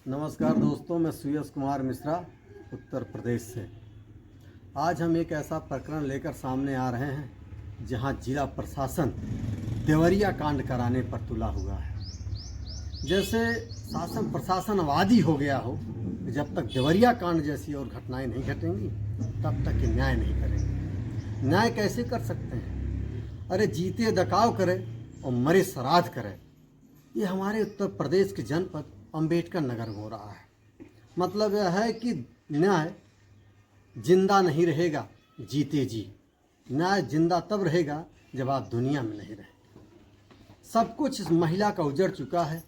नमस्कार दोस्तों, मैं सुयस कुमार मिश्रा उत्तर प्रदेश से। आज हम एक ऐसा प्रकरण लेकर सामने आ रहे हैं जहां जिला प्रशासन देवरिया कांड कराने पर तुला हुआ है। जैसे शासन प्रशासन अवादी हो गया हो, जब तक देवरिया कांड जैसी और घटनाएं नहीं घटेंगी तब तक ये न्याय नहीं करेंगे। न्याय कैसे कर सकते हैं? अरे जीते दकाव करे और मरे श्राद्ध करे। ये हमारे उत्तर प्रदेश के जनपद अंबेडकर नगर हो रहा है। मतलब यह है कि न्याय जिंदा नहीं रहेगा जीते जी। न्याय जिंदा तब रहेगा जब आप दुनिया में नहीं रहे। सब कुछ इस महिला का उजड़ चुका है।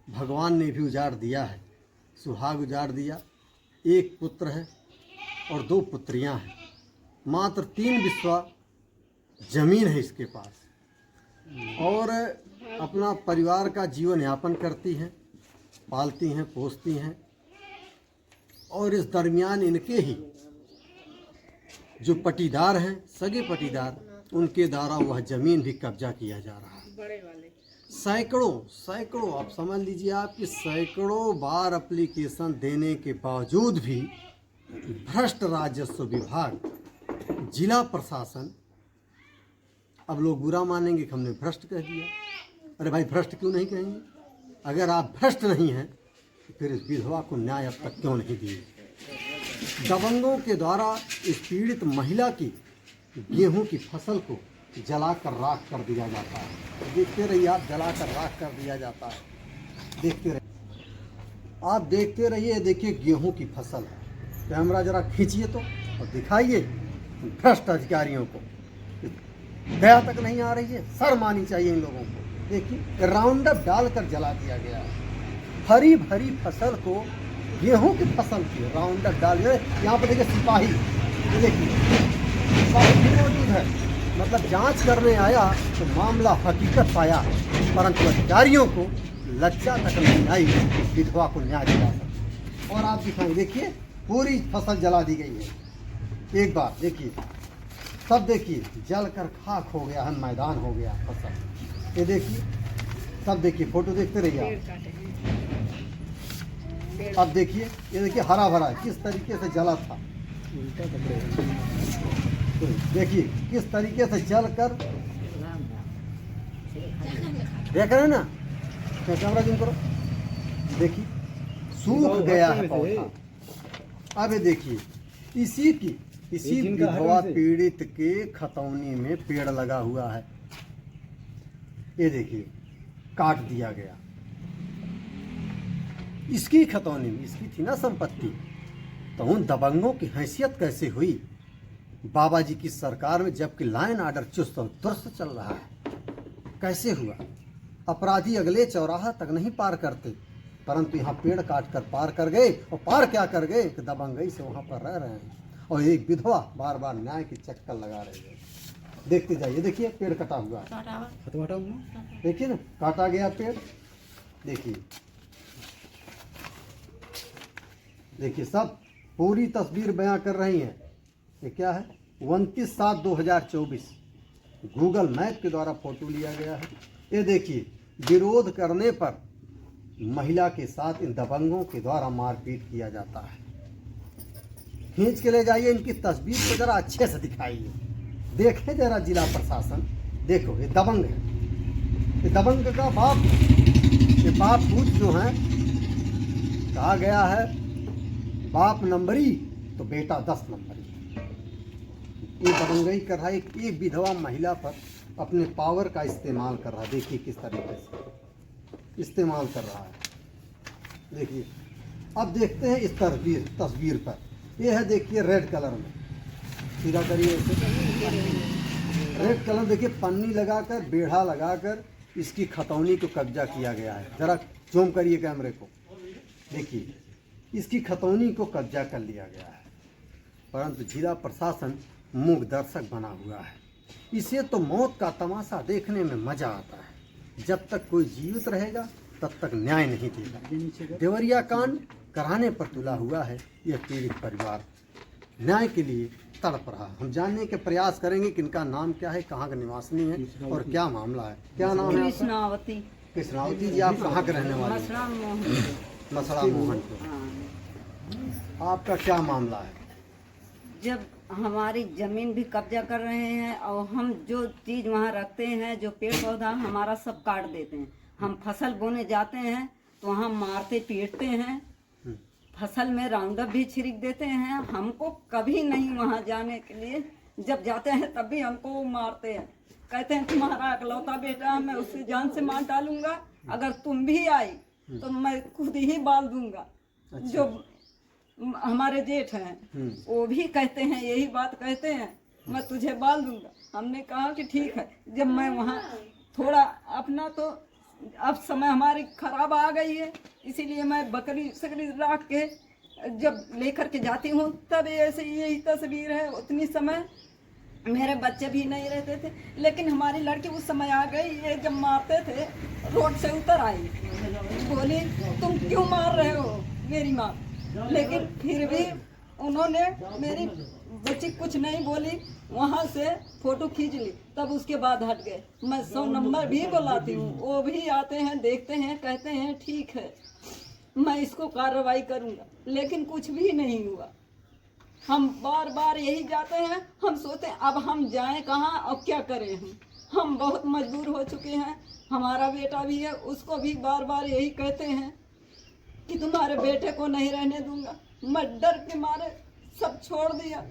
भगवान ने भी उजाड़ दिया है, सुहाग उजाड़ दिया। एक पुत्र है और 2 पुत्रियां हैं। मात्र 3 बिस्वा जमीन है इसके पास और अपना परिवार का जीवन यापन करती हैं, पालती हैं, पोसती हैं। और इस दरमियान इनके ही जो पटीदार हैं, सगे पटीदार, उनके द्वारा वह जमीन भी कब्जा किया जा रहा है। बड़े वाले सैकड़ों आप समझ लीजिए, आपकी सैकड़ों बार एप्लीकेशन देने के बावजूद भी भ्रष्ट राजस्व विभाग, जिला प्रशासन, अब लोग बुरा मानेंगे कि हमने भ्रष्ट कह दिया। अरे भाई, भ्रष्ट क्यों नहीं कहेंगे? अगर आप भ्रष्ट नहीं हैं तो फिर इस विधवा को न्याय अब तक क्यों नहीं दिए? दबंगों के द्वारा इस पीड़ित महिला की गेहूं की फसल को जलाकर राख कर दिया जाता है। देखते रहिए आप, जलाकर राख कर दिया जाता है। देखते रहिए आप, देखते रहिए। देखिए गेहूं की फसल है। कैमरा जरा खींचिए तो और दिखाइए भ्रष्ट अधिकारियों को। दया तक नहीं आ रही है, शर्म आनी चाहिए इन लोगों को। देखिए राउंडअप डालकर जला दिया गया है। हरी भरी फसल को, गेहूं की फसल की राउंडअप डाल दिया। यहाँ पर देखिए सिपाही, देखिए सिपाही भी मौजूद है। मतलब जांच करने आया तो मामला हकीकत पाया, परंतु अधिकारियों को लज्जा तक नहीं आई विधवा को न्याय दिला सके। और आप दिखाएं, देखिए पूरी फसल जला दी गई है। एक बार देखिए, सब देखिए जलकर खाक हो गया है, मैदान हो गया फसल। ये देखिए, सब देखिए, फोटो देखते रहिए आप। अब देखिए, ये देखिए हरा भरा किस तरीके से जला था। तो देखिए किस तरीके से जलकर, देख रहे हैं ना? कैमरा जूम करो, देखिए सूख गया है पौधा। अब ये देखिए इसी विधवा पीड़ित के खतौनी में पेड़ लगा हुआ है। ये देखिए काट दिया गया। इसकी खतौनी में, इसकी थी ना संपत्ति, तो उन दबंगों की हैसियत कैसे हुई बाबा जी की सरकार में, जबकि लाइन आर्डर चुस्त और दुरुस्त चल रहा है? कैसे हुआ? अपराधी अगले चौराहा तक नहीं पार करते, परंतु यहाँ पेड़ काट कर पार कर गए। और पार क्या कर गए कि दबंगई से वहाँ पर रह रहे हैं और एक विधवा बार बार न्याय की चक्कर लगा रही है। देखते जाइए, देखिए पेड़ कटा हुआ है। देखिए ना, काटा गया पेड़। देखिए सब पूरी तस्वीर बयां कर रही हैं। ये क्या है? 29/7/2024 गूगल मैप के द्वारा फोटो लिया गया है। ये देखिए, विरोध करने पर महिला के साथ इन दबंगों के द्वारा मारपीट किया जाता है। खींच के ले जाइए, इनकी तस्वीर को जरा अच्छे से दिखाइए। देखें जरा जिला प्रशासन, देखो ये दबंग है। ये दबंग का बाप, ये बाप पूत जो है, कहा गया है बाप नंबरी तो बेटा 10 नंबरी। ये दबंगई कर रहा है, एक विधवा महिला पर अपने पावर का इस्तेमाल कर रहा है। देखिए किस तरीके से इस्तेमाल कर रहा है। देखिए अब देखते हैं इस तस्वीर पर। ये है देखिए रेड कलर में, सीधा करिए रेड कलर। देखिए पन्नी लगाकर, बेढ़ा लगाकर इसकी खतौनी को कब्जा किया गया है। जरा जूम करिए कैमरे को, देखिए इसकी खतौनी को कब्जा कर लिया गया है, परंतु जिला प्रशासन मूक दर्शक बना हुआ है। इसे तो मौत का तमाशा देखने में मजा आता है। जब तक कोई जीवित रहेगा तब तक न्याय नहीं देगा। देवरिया कांड कराने पर तुला हुआ है यह पीड़ित परिवार। न्याय के लिए तड़प रहा। हम जानने के प्रयास करेंगे कि इनका नाम क्या है, कहाँ का निवासी है और क्या मामला है। क्या नाम है? कृष्णावती। कृष्णावती जी, आप कहाँ के रहने वाले हैं? मसड़ा मोहनपुर। हाँ। आपका क्या मामला है? जब हमारी जमीन भी कब्जा कर रहे हैं और हम जो चीज वहाँ रखते हैं, जो पेड़ पौधा हमारा सब काट देते हैं। हम फसल बोने जाते हैं तो वहाँ मारते पीटते हैं, फसल में राउंडअप भी छिड़क देते हैं। हमको कभी नहीं वहाँ जाने के लिए, जब जाते हैं तब भी हमको वो मारते हैं, कहते हैं तुम्हारा अकलौता बेटा है, मैं उससे जान से मार डालूंगा, अगर तुम भी आई तो मैं खुद ही बाल दूंगा। अच्छा। जो हमारे जेठ हैं वो भी कहते हैं, यही बात कहते हैं, मैं तुझे बाल दूंगा। हमने कहा कि ठीक है। जब मैं वहाँ थोड़ा अपना, तो अब समय हमारी खराब आ गई है, इसीलिए मैं बकरी सकरी रख के जब लेकर के जाती हूँ तब ऐसे यही तस्वीर है। उतनी समय मेरे बच्चे भी नहीं रहते थे, लेकिन हमारी लड़की उस समय आ गई, ये जब मारते थे रोड से उतर आई, बोली तुम क्यों मार रहे हो मेरी माँ। लेकिन फिर भी उन्होंने मेरी बच्ची कुछ नहीं बोली, वहाँ से फोटो खींच ली, तब उसके बाद हट गए। मैं 100 नंबर भी बुलाती हूँ, वो भी आते हैं, देखते हैं, कहते हैं ठीक है मैं इसको कार्रवाई करूँगा, लेकिन कुछ भी नहीं हुआ। हम बार बार यही जाते हैं, हम सोचते हैं अब हम जाएं कहाँ और क्या करें। हम बहुत मजबूर हो चुके हैं। हमारा बेटा भी है, उसको भी बार बार यही कहते हैं कि तुम्हारे बेटे को नहीं रहने दूंगा। मैं डर के मारे सब छोड़ दिया,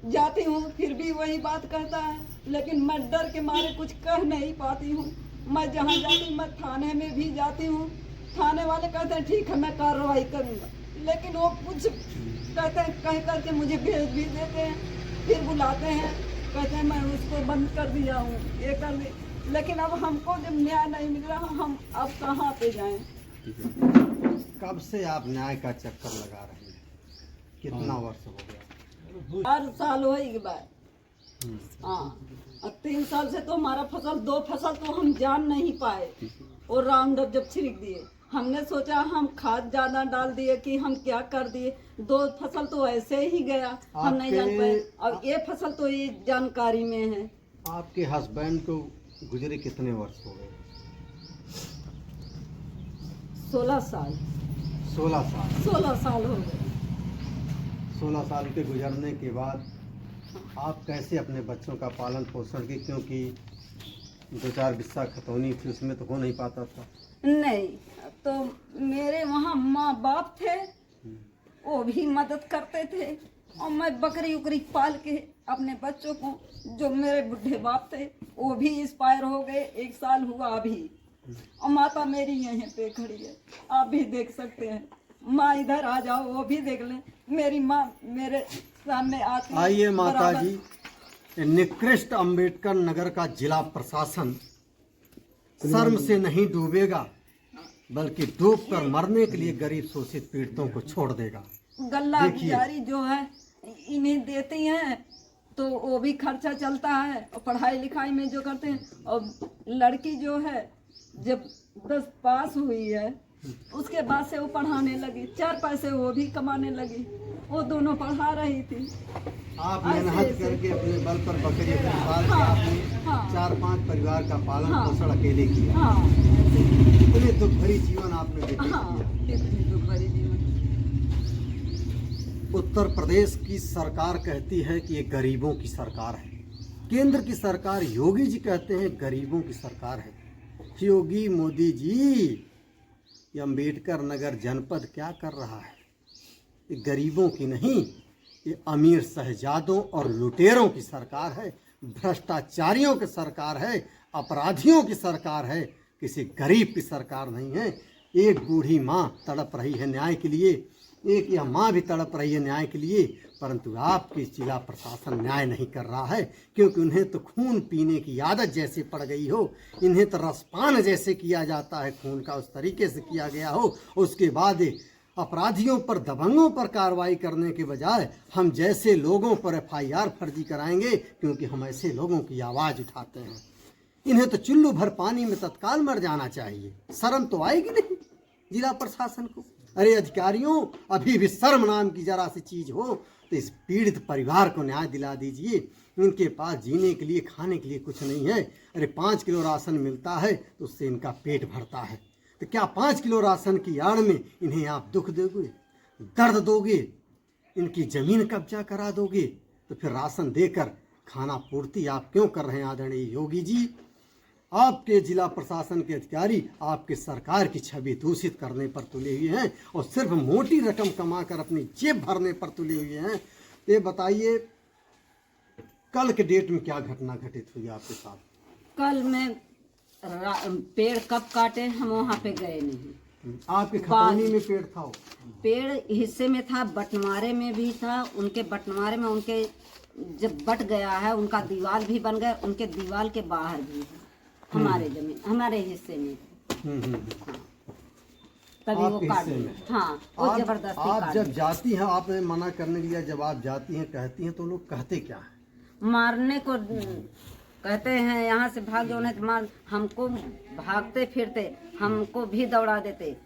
जाती हूँ फिर भी वही बात कहता है, लेकिन मैं डर के मारे कुछ कह नहीं पाती हूँ। मैं जहाँ जाती मैं थाने में भी जाती हूँ, थाने वाले कहते हैं ठीक है मैं कार्रवाई करूँगा, लेकिन वो कुछ कहते हैं, कह करके मुझे भेज भी देते हैं, फिर बुलाते हैं, कहते हैं मैं उसको बंद कर दिया हूँ, ये कर दी। लेकिन अब हमको जब न्याय नहीं मिल रहा, हम अब कहाँ पे जाएं। कब से आप न्याय का चक्कर लगा रहे हैं? कितना वर्ष हो गया? 4 साल हो ही गए। हाँ, और 3 साल से तो हमारा फसल, 2 फसल तो हम जान नहीं पाए। और राउंडअप जब छिड़क दिए, हमने सोचा हम खाद ज्यादा डाल दिए कि हम क्या कर दिए, 2 फसल तो ऐसे ही गया, हम नहीं जान पाए। और ये फसल तो ये जानकारी में है। आपके हस्बैंड को गुजरे कितने वर्ष हो गए? 16 साल। 16 साल। 16 साल हो गए। 16 साल के गुजरने के बाद आप कैसे अपने बच्चों का पालन पोषण की, क्योंकि 2-4 बिस्सा खतौनी थी, उसमें तो हो नहीं पाता था। नहीं, तो मेरे वहाँ माँ बाप थे, वो भी मदद करते थे, और मैं बकरी उकरी पाल के अपने बच्चों को, जो मेरे बुढ़े बाप थे वो भी एक्सपायर हो गए, 1 साल हुआ अभी। और माता मेरी यहीं पे खड़ी है, आप भी देख सकते हैं। माँ इधर आ जाओ, वो भी देख लें, मेरी माँ मेरे सामने आती है। आइए माता जी, निकृष्ट अंबेडकर नगर का जिला प्रशासन शर्म से नहीं डूबेगा, बल्कि डूब कर मरने के लिए गरीब शोषित पीड़ितों को छोड़ देगा। गल्ला गुजारी जो है इन्हें देती हैं, तो वो भी खर्चा चलता है, और पढ़ाई लिखाई में जो करते हैं। और लड़की जो है जब 10 पास हुई है, उसके बाद से वो पढ़ाने लगी, 4 पैसे वो भी कमाने लगी, वो दोनों पढ़ा रही थी। आप मेहनत करके अपने बल पर बकरी पाल के आपने 4-5 परिवार का पालन पोषण अकेले किया। हाँ, इतने दुख भरी जीवन आपने व्यतीत किया। इतनी दुख भरी जीवन। उत्तर प्रदेश की सरकार कहती है कि ये गरीबों की सरकार है। केंद्र की सरकार, योगी जी कहते हैं गरीबों की सरकार है। योगी मोदी जी, ये अंबेडकर नगर जनपद क्या कर रहा है? ये गरीबों की नहीं, ये अमीर शहजादों और लुटेरों की सरकार है, भ्रष्टाचारियों की सरकार है, अपराधियों की सरकार है, किसी गरीब की सरकार नहीं है। एक बूढ़ी माँ तड़प रही है न्याय के लिए, एक यह माँ भी तड़प रही है न्याय के लिए, परंतु आपके जिला प्रशासन न्याय नहीं कर रहा है, क्योंकि उन्हें तो खून पीने की आदत जैसे पड़ गई हो, इन्हें तो रसपान जैसे किया जाता है खून का, उस तरीके से किया गया हो। उसके बाद अपराधियों पर, दबंगों पर कार्रवाई करने के बजाय हम जैसे लोगों पर FIR फर्जी कराएंगे, क्योंकि हम ऐसे लोगों की आवाज़ उठाते हैं। इन्हें तो चुल्लू भर पानी में तत्काल मर जाना चाहिए। शर्म तो आएगी नहीं जिला प्रशासन को? अरे अधिकारियों, अभी भी शर्म नाम की जरा सी चीज़ हो तो इस पीड़ित परिवार को न्याय दिला दीजिए। इनके पास जीने के लिए, खाने के लिए कुछ नहीं है। अरे 5 किलो राशन मिलता है तो उससे इनका पेट भरता है। तो क्या 5 किलो राशन की आड़ में इन्हें आप दुख दोगे, दर्द दोगे, इनकी ज़मीन कब्जा करा दोगे? तो फिर राशन देकर खाना पूर्ति आप क्यों कर रहे हैं आदरणीय योगी जी? आपके जिला प्रशासन के अधिकारी आपके सरकार की छवि दूषित करने पर तुले हुए हैं और सिर्फ मोटी रकम कमाकर अपनी जेब भरने पर तुले हुए हैं। ये बताइए, कल के डेट में क्या घटना घटित हुई आपके साथ? कल मैं पेड़ कब काटे, हम वहाँ पे गए नहीं। आपके खतौनी में पेड़ था? पेड़ हिस्से में था, बंटवारे में भी था। उनके बंटवारे में उनके जब बट गया है, उनका दीवार भी बन गया, उनके दीवार के बाहर भी है हमारे जमीन, हमारे हिस्से में। तभी वो काट दिया। हाँ, वो जबरदस्ती आप जब जाती हैं, आपने मना करने के लिए जब आप जाती हैं कहती हैं, तो लोग कहते क्या है? मारने को कहते हैं, यहाँ से भाग जाओ नहीं तो मार। हमको भागते फिरते हमको भी दौड़ा देते।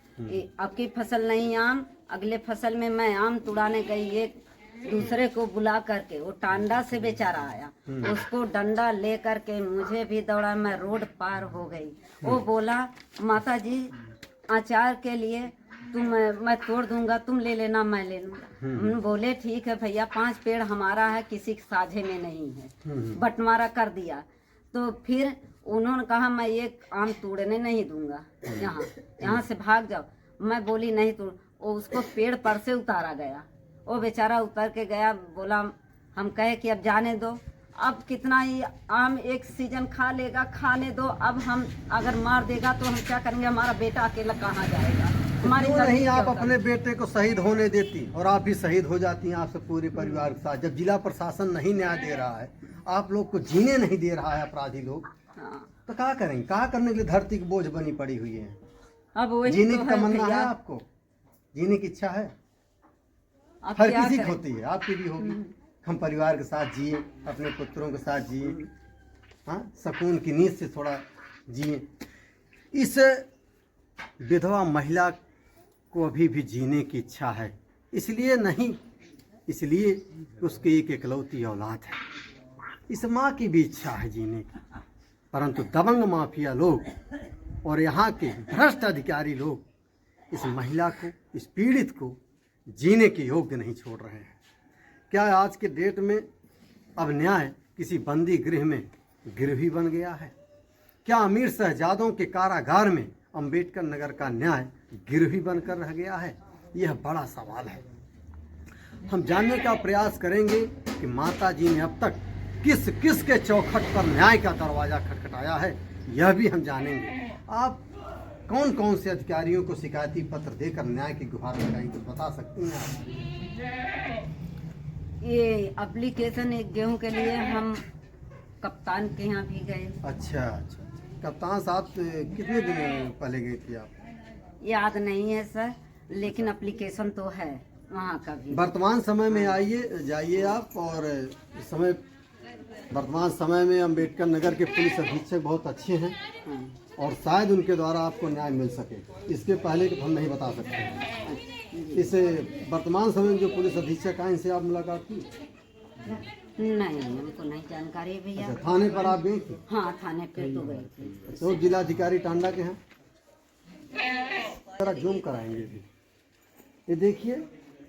अब की फसल नहीं आम, अगले फसल में मैं आम तुड़ाने गई, एक दूसरे को बुला करके वो टांडा से बेचारा आया, उसको डंडा ले करके मुझे भी दौड़ा, मैं रोड पार हो गई। वो बोला, माता जी अचार के लिए मैं तोड़ दूंगा, तुम ले लेना, मैं ले लूंगा। बोले ठीक है भैया, 5 पेड़ हमारा है, किसी के साझे में नहीं है। बंटवारा कर दिया। तो फिर उन्होंने कहा मैं एक आम तोड़ने नहीं दूंगा, यहाँ से भाग जाओ। मैं बोली नहीं तोड़। वो उसको पेड़ पर से उतारा गया, वो बेचारा उतर के गया। बोला, हम कहे कि अब जाने दो, अब कितना ही आम एक सीजन खा लेगा, खाने दो। अब हम अगर मार देगा तो हम क्या करेंगे? हमारा बेटा अकेला कहाँ जाएगा? हमारी नहीं, आप अपने बेटे को शहीद होने देती और आप भी शहीद हो जाती हैं, आपसे पूरे परिवार के साथ। जब जिला प्रशासन नहीं न्याय दे रहा है, आप लोग को जीने नहीं दे रहा है अपराधी लोग, तो क्या करेंगे? क्या करने के लिए धरती की बोझ बनी पड़ी हुई है? अब वही जीने तो की तमन्ना है आपको? जीने की इच्छा है? हर किसी की होती है, आपकी भी होगी। हम परिवार के साथ जिए, अपने पुत्रों के साथ जिए, हाँ, सुकून की नींद से थोड़ा जिए। इस विधवा महिला को अभी भी जीने की इच्छा है, इसलिए नहीं, इसलिए उसकी एक इकलौती औलाद है। इस माँ की भी इच्छा है जीने की, परंतु दबंग माफिया लोग और यहाँ के भ्रष्ट अधिकारी लोग इस महिला को, इस पीड़ित को जीने के योग्य नहीं छोड़ रहे हैं। क्या आज के डेट में अब न्याय किसी बंदी गृह में गिरवी बन गया है? क्या अमीर शहजादों के कारागार में अंबेडकर नगर का न्याय गिरवी बनकर रह गया है? यह बड़ा सवाल है। हम जानने का प्रयास करेंगे कि माता जी ने अब तक किस किस के चौखट पर न्याय का दरवाजा खटखटाया है, यह भी हम जानेंगे। आप कौन कौन से अधिकारियों को शिकायती पत्र देकर न्याय की गुहार लगाई, कुछ बता सकती हैं आप? ये एप्लीकेशन एक गेहूं के लिए हम कप्तान के यहाँ भी गए। अच्छा अच्छा, कप्तान साहब कितने दिन पहले गई थी आप? याद नहीं है सर, लेकिन एप्लीकेशन तो है वहाँ का भी। वर्तमान समय में आइए, जाइए आप, और इस समय वर्तमान समय में अंबेडकर नगर के पुलिस अधीक्षक बहुत अच्छे हैं और शायद उनके द्वारा आपको न्याय मिल सके। इसके पहले हम नहीं बता सकते। इसे वर्तमान समय में जो पुलिस अधीक्षक आए, इनसे आप मुलाकात की? नहीं, हमको नहीं जानकारी है भैया। अच्छा, थाने पर आप गई थी? हाँ, थाने पे तो गई थी। तो जिलाधिकारी टांडा के हैं, जरा जूम कराएंगे भी। ये देखिए,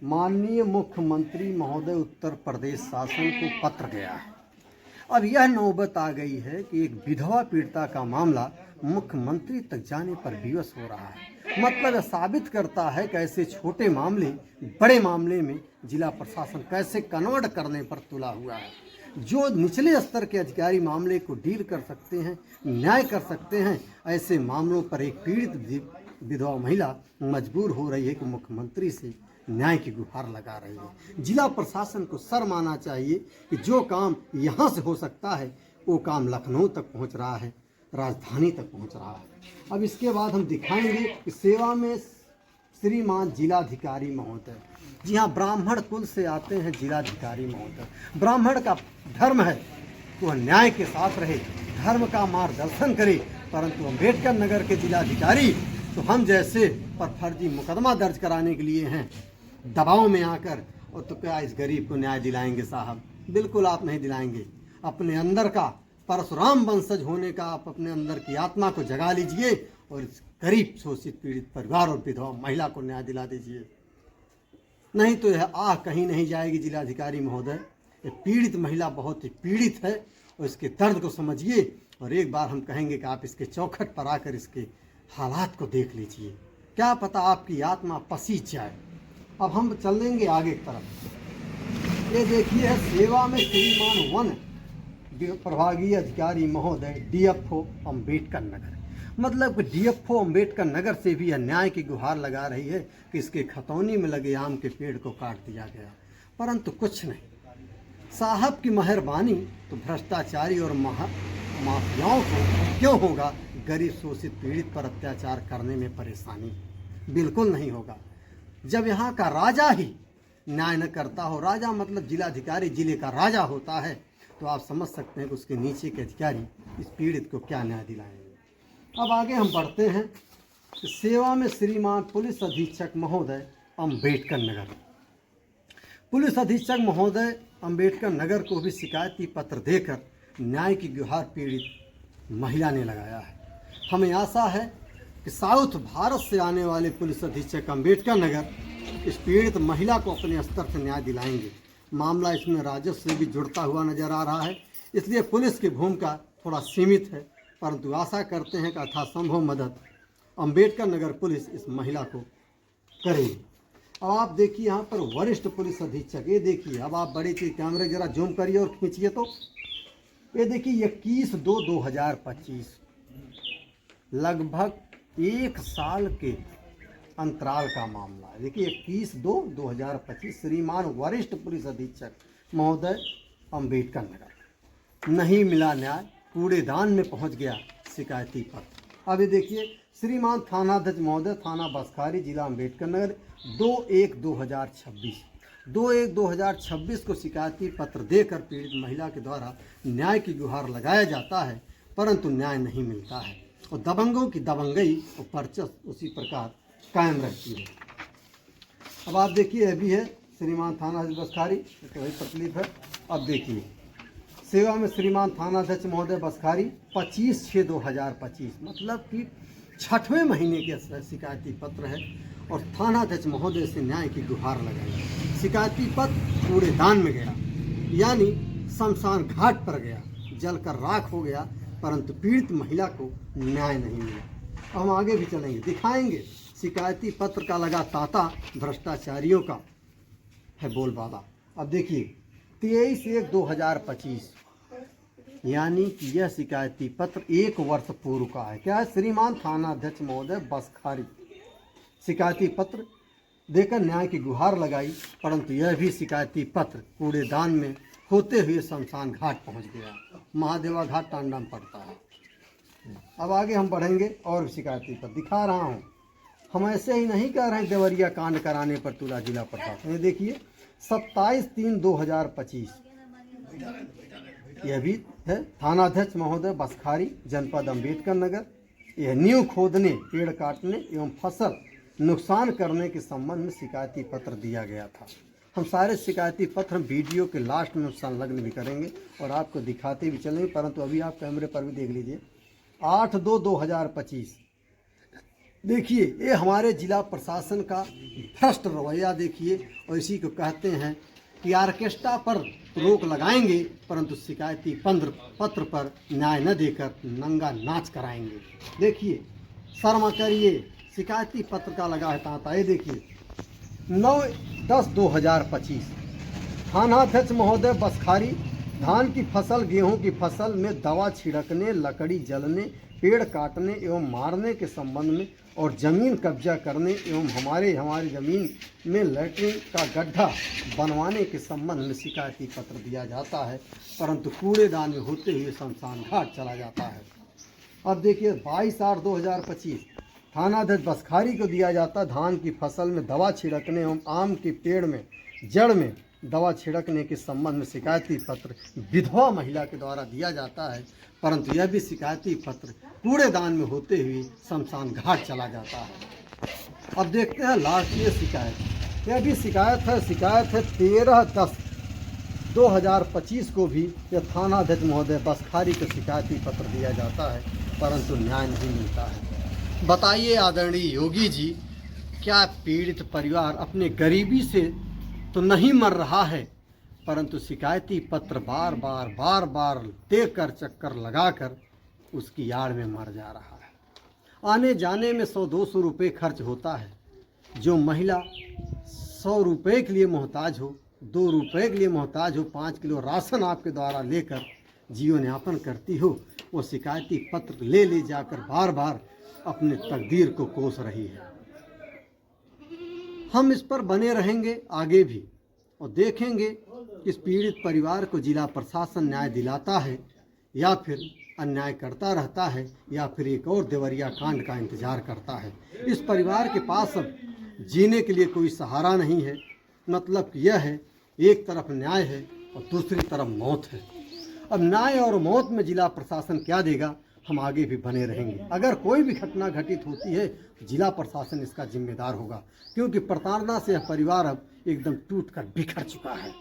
माननीय मुख्यमंत्री महोदय उत्तर प्रदेश शासन को पत्र गया है। अब यह नौबत आ गई है कि एक विधवा पीड़िता का मामला मुख्यमंत्री तक जाने पर विवश हो रहा है। मतलब साबित करता है कि ऐसे छोटे मामले बड़े मामले में जिला प्रशासन कैसे कन्वर्ट करने पर तुला हुआ है। जो निचले स्तर के अधिकारी मामले को डील कर सकते हैं, न्याय कर सकते हैं, ऐसे मामलों पर एक पीड़ित विधवा महिला मजबूर हो रही है कि मुख्यमंत्री से न्याय की गुहार लगा रही है। जिला प्रशासन को शर्म आना चाहिए कि जो काम यहाँ से हो सकता है वो काम लखनऊ तक पहुँच रहा है, राजधानी तक पहुँच रहा है। अब इसके बाद हम दिखाएंगे कि सेवा में श्रीमान जिलाधिकारी महोदय, जी हाँ, ब्राह्मण कुल से आते हैं जिलाधिकारी महोदय। ब्राह्मण का धर्म है कि वह न्याय के साथ रहे, धर्म का मार्गदर्शन करे, परंतु अम्बेडकर नगर के जिलाधिकारी तो हम जैसे पर फर्जी मुकदमा दर्ज कराने के लिए हैं, दबाव में आकर। और तो क्या इस गरीब को न्याय दिलाएंगे साहब? बिल्कुल आप नहीं दिलाएंगे। अपने अंदर का परशुराम वंशज होने का आप अपने अंदर की आत्मा को जगा लीजिए और इस गरीब शोषित पीड़ित परिवार और विधवा महिला को न्याय दिला दीजिए, नहीं तो यह आह कहीं नहीं जाएगी। जिलाधिकारी महोदय, ये पीड़ित महिला बहुत ही पीड़ित है और इसके दर्द को समझिए और एक बार हम कहेंगे कि आप इसके चौखट पर आकर इसके हालात को देख लीजिए, क्या पता आपकी आत्मा पसीज जाए। अब हम चलेंगे आगे की तरफ। ये देखिए है सेवा में श्रीमान वन प्रभागीय अधिकारी महोदय डीएफओ अम्बेडकर नगर, मतलब कि डीएफओ अम्बेडकर नगर से भी यह न्याय की गुहार लगा रही है कि इसके खतौनी में लगे आम के पेड़ को काट दिया गया, परंतु कुछ नहीं। साहब की मेहरबानी तो भ्रष्टाचारी और माफियाओं को क्यों होगा गरीब शोषित पीड़ित पर अत्याचार करने में परेशानी? बिल्कुल नहीं होगा। जब यहाँ का राजा ही न्याय न करता हो, राजा मतलब जिलाधिकारी जिले का राजा होता है, तो आप समझ सकते हैं कि उसके नीचे के अधिकारी इस पीड़ित को क्या न्याय दिलाएंगे। अब आगे हम बढ़ते हैं। सेवा में श्रीमान पुलिस अधीक्षक महोदय अम्बेडकर नगर, पुलिस अधीक्षक महोदय अम्बेडकर नगर को भी शिकायती पत्र देकर न्याय की गुहार पीड़ित महिला ने लगाया है। हमें आशा है कि साउथ भारत से आने वाले पुलिस अधीक्षक अम्बेडकर नगर इस पीड़ित महिला को अपने स्तर से न्याय दिलाएंगे। मामला इसमें राजस्व से भी जुड़ता हुआ नजर आ रहा है, इसलिए पुलिस की भूमिका थोड़ा सीमित है, परंतु आशा करते हैं कि यथासंभव मदद अम्बेडकर नगर पुलिस इस महिला को करेगी। अब आप देखिए यहाँ पर वरिष्ठ पुलिस अधीक्षक, ये देखिए, अब आप बड़ी चीज कैमरे जरा जूम करिए और खींचिए, तो ये देखिए 21/2/2025, लगभग 1 साल के अंतराल का मामला है। देखिए 21/2/2025, श्रीमान वरिष्ठ पुलिस अधीक्षक महोदय अम्बेडकर नगर, नहीं मिला न्याय, कूड़ेदान में पहुंच गया शिकायती पत्र। अब ये देखिए श्रीमान थानाध्यक्ष महोदय थाना बसखारी जिला अम्बेडकर नगर 2/1/2026 को शिकायती पत्र देकर पीड़ित महिला के द्वारा न्याय की गुहार लगाया जाता है, परंतु न्याय नहीं मिलता है और दबंगों की दबंगई और वर्चस्व उसी प्रकार कायम रहती है। अब आप देखिए यह भी है श्रीमान थानाध्यक्ष बसखारी, तो वही तकलीफ है। अब देखिए सेवा में श्रीमान थानाध्यक्ष महोदय बसखारी 25/6/2025, मतलब कि 6वें महीने के शिकायती पत्र है और थानाध्यक्ष महोदय से न्याय की गुहार लगाई। शिकायती पत्र कूड़ेदान में गया, यानी शमशान घाट पर गया, जलकर राख हो गया, परंतु पीड़ित महिला को न्याय नहीं मिला। अब हम आगे भी चलेंगे, दिखाएंगे शिकायती पत्र का लगा तांता, भ्रष्टाचारियों का है बोलबाला। अब देखिए 23/1/2025, यानी कि यह शिकायती पत्र 1 वर्ष पूर्व का है। क्या है? श्रीमान थानाध्यक्ष महोदय बसखारी शिकायती पत्र देकर न्याय की गुहार लगाई, परंतु यह भी शिकायती पत्र कूड़ेदान में होते हुए शमशान घाट पहुंच गया। महादेवा घाट टांडा पड़ता है। अब आगे हम बढ़ेंगे और शिकायती पत्र दिखा रहा हूं। हम ऐसे ही नहीं कह रहे हैं देवरिया कांड कराने पर तुला जिला प्रशासन। ये देखिए 27/3/2025, यह भी है थानाध्यक्ष महोदय बसखारी जनपद अम्बेडकर नगर। यह नींव खोदने, पेड़ काटने एवं फसल नुकसान करने के संबंध में शिकायती पत्र दिया गया था। हम सारे शिकायती पत्र वीडियो के लास्ट में संलग्न भी करेंगे और आपको दिखाते भी चलेंगे, परंतु अभी आप कैमरे पर भी देख लीजिए। 8/2/2025, देखिए ये हमारे जिला प्रशासन का भ्रष्ट रवैया देखिए, और इसी को कहते हैं कि ऑर्केस्ट्रा पर रोक लगाएंगे परंतु शिकायती पत्र पर न्याय न देकर नंगा नाच कराएंगे। देखिए शर्मा करिए, शिकायती पत्र का लगा है तांता। ये देखिए 9/10/2025, थानाध्यक्ष महोदय बसखारी धान की फसल, गेहूं की फसल में दवा छिड़कने, लकड़ी जलने, पेड़ काटने एवं मारने के संबंध में और जमीन कब्जा करने एवं हमारे जमीन में लैट्रिन का गड्ढा बनवाने के संबंध में शिकायती पत्र दिया जाता है, परंतु कूड़ेदान में होते हुए शमशान घाट चला जाता है। अब देखिए 22/8/2025, थानाध्यक्ष बसखारी को दिया जाता धान की फसल में दवा छिड़कने एवं आम के पेड़ में जड़ में दवा छिड़कने के संबंध में शिकायती पत्र विधवा महिला के द्वारा दिया जाता है, परंतु यह भी शिकायती पत्र कूड़ेदान में होते हुए शमशान घाट चला जाता है। अब देखते हैं लास्ट ये शिकायत, यह भी शिकायत है 13/10/2025 को भी यह थानाध्यक्ष महोदय बसखारी को शिकायती पत्र दिया जाता है, परंतु न्याय नहीं मिलता है। बताइए आदरणीय योगी जी, क्या पीड़ित परिवार अपने गरीबी से तो नहीं मर रहा है, परंतु शिकायती पत्र बार बार देकर चक्कर लगाकर उसकी आड़ में मर जा रहा है। आने जाने में 100-200 रुपये खर्च होता है। जो महिला 100 रुपये के लिए मोहताज हो, 2 रुपये के लिए मोहताज हो, 5 किलो राशन आपके द्वारा लेकर जीवन यापन करती हो, वो शिकायती पत्र ले जाकर बार बार अपने तकदीर को कोस रही है। हम इस पर बने रहेंगे आगे भी और देखेंगे कि इस पीड़ित परिवार को जिला प्रशासन न्याय दिलाता है या फिर अन्याय करता रहता है या फिर एक और देवरिया कांड का इंतजार करता है। इस परिवार के पास अब जीने के लिए कोई सहारा नहीं है। मतलब कि यह है, एक तरफ न्याय है और दूसरी तरफ मौत है। अब न्याय और मौत में जिला प्रशासन क्या देगा, हम आगे भी बने रहेंगे। अगर कोई भी घटना घटित होती है तो जिला प्रशासन इसका जिम्मेदार होगा, क्योंकि प्रताड़ना से यह परिवार अब एकदम टूटकर बिखर चुका है।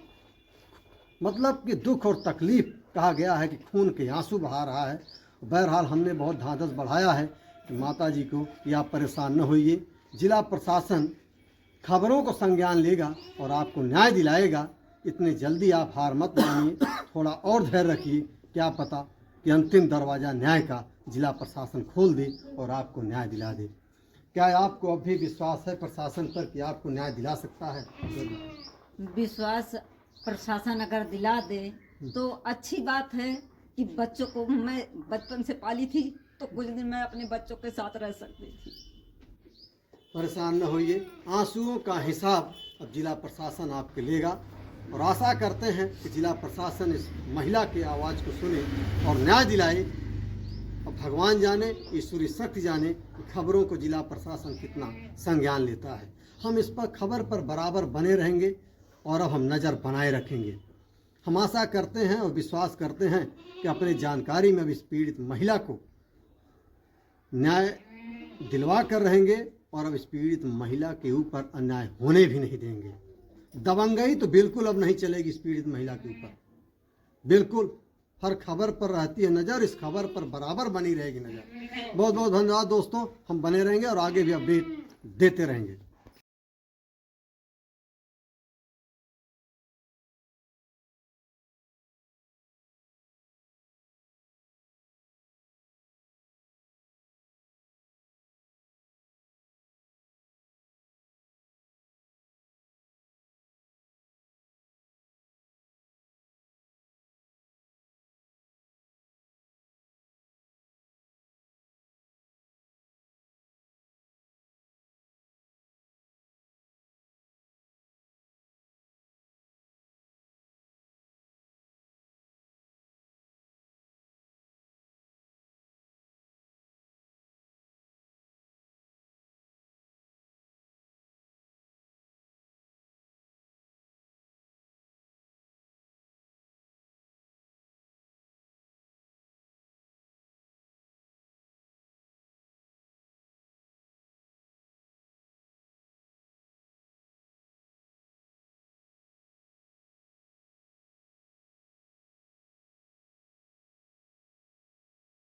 मतलब कि दुख और तकलीफ, कहा गया है कि खून के आंसू बहा रहा है। बहरहाल हमने बहुत ढांढस बढ़ाया है कि माता जी को कि आप परेशान न होइए, जिला प्रशासन खबरों को संज्ञान लेगा और आपको न्याय दिलाएगा। इतने जल्दी आप हार मत मानिए, थोड़ा और धैर्य रखिए। क्या पता कि अंतिम दरवाज़ा न्याय का जिला प्रशासन खोल दे और आपको न्याय दिला दे। क्या आपको अब भी विश्वास है प्रशासन पर कि आपको न्याय दिला सकता है? विश्वास प्रशासन अगर दिला दे तो अच्छी बात है कि बच्चों को मैं बचपन से पाली थी, तो कुछ दिन मैं अपने बच्चों के साथ रह सकती थी। परेशान न होइए, आंसुओं का हिसाब अब जिला प्रशासन आपके लेगा और आशा करते हैं कि जिला प्रशासन इस महिला की आवाज़ को सुने और न्याय दिलाए। और भगवान जाने, ईश्वरी शक्ति जाने कि खबरों को जिला प्रशासन कितना संज्ञान लेता है। हम इस पर खबर पर बराबर बने रहेंगे और अब हम नज़र बनाए रखेंगे। हम आशा करते हैं और विश्वास करते हैं कि अपने जानकारी में अब इस पीड़ित महिला को न्याय दिलवा कर रहेंगे और अब इस पीड़ित महिला के ऊपर अन्याय होने भी नहीं देंगे। दबंगई तो बिल्कुल अब नहीं चलेगी इस पीड़ित महिला के ऊपर। बिल्कुल हर खबर पर रहती है नज़र, इस खबर पर बराबर बनी रहेगी नज़र। बहुत बहुत धन्यवाद दोस्तों, हम बने रहेंगे और आगे भी अपडेट देते रहेंगे।